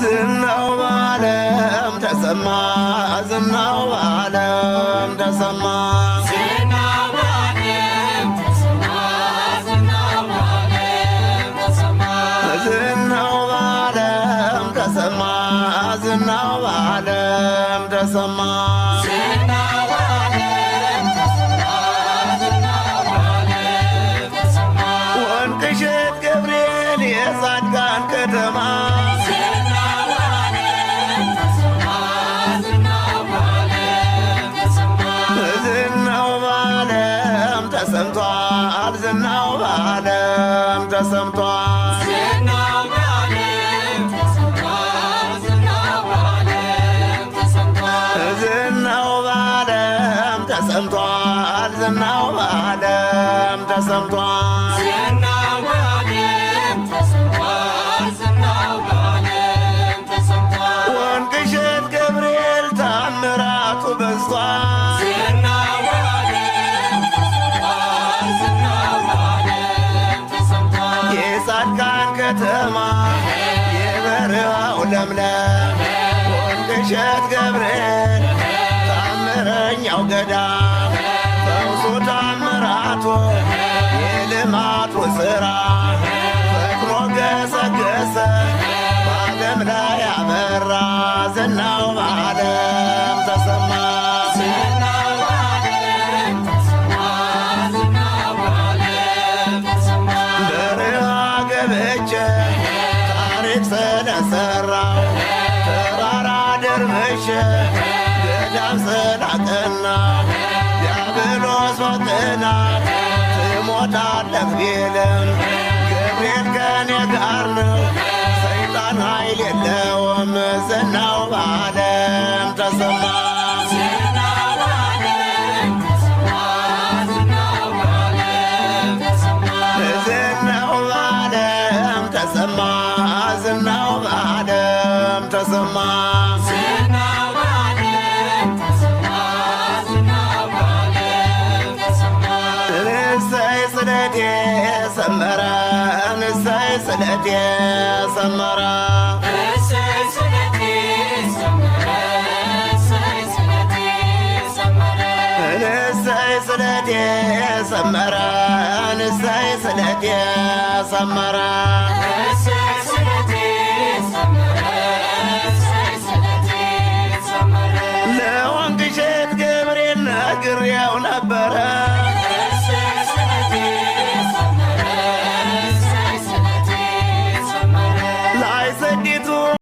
ዝናው በዓለም ተሰማ ዝናው በዓለም ተሰማ ዝናው በዓለም ተሰማ ዝናው በዓለም ተሰማ ዝናው በዓለም ተሰማ ዝናው በዓለም ተሰማ ዝናው በዓለም ተሰማ ዝናው በዓለም ተሰማ ወንቅ እሸት ገብርኤል የጻድቃን ከተማ ዝናው በዓለም ተሰማ ዝናው በዓለም ተሰማ ዝናው በዓለም ተሰምቷል ዝናው በዓለም ተሰምቷል ዝናው በዓለም ተሰምቷል ዝናው በዓለም ተሰምቷል ዝናው በዓለም ተሰምቷል ዝናው በዓለም ተሰምቷል ዝናው በዓለም ተሰምቷል ዝናው በዓለም ተሰምቷል ወንቅ እሸት ገብርኤል ታምራቱ በዝቷል ዝናው በዓለም ተሰምቷል ዝናው በዓለም ተሰምቷል የጻድቃን ከተማ የበረሃው ለምለም ወንቅ እሸት ገብርኤል ታምረኛው ገዳም ፈውሱ ታምራቱ የልማቱ ሥራ ፈጥኖ ገሰገሰ በዓለም ላይ አበራ ዝናው በዓለም ተሰማ ዝናው በዓለም ተሰማ ዝናው በዓለም ተሰማ በረሃ ገብቼ ታሪክ ስለሰራው ተራራ ደርምሼ ገዳም ስላቀና ዲያብሎስ በጥናት ትሞታለህ ቢልም ገብርኤል ከኔ ጋር ነው ሰይጣን ኃይል የለውም ዝናው በዓለም ተሰማ ዝናው በዓለም ተሰማ ዝናው በዓለም ተሰማ ዝናው በዓለም ተሰማ ዝናው በዓለም ተሰማ ዝናው በዓለም ተሰማ ዝናው በዓለም ተሰማ እሰይ ስለቴ ሰመረ እሰይ ስለቴ ሰመረ እሰይ ስለቴ ሰመረ እሰይ ስለቴ ሰመረ እሰይ ስለቴ ሰመረ እሰይ ስለቴ ሰመረ እሰይ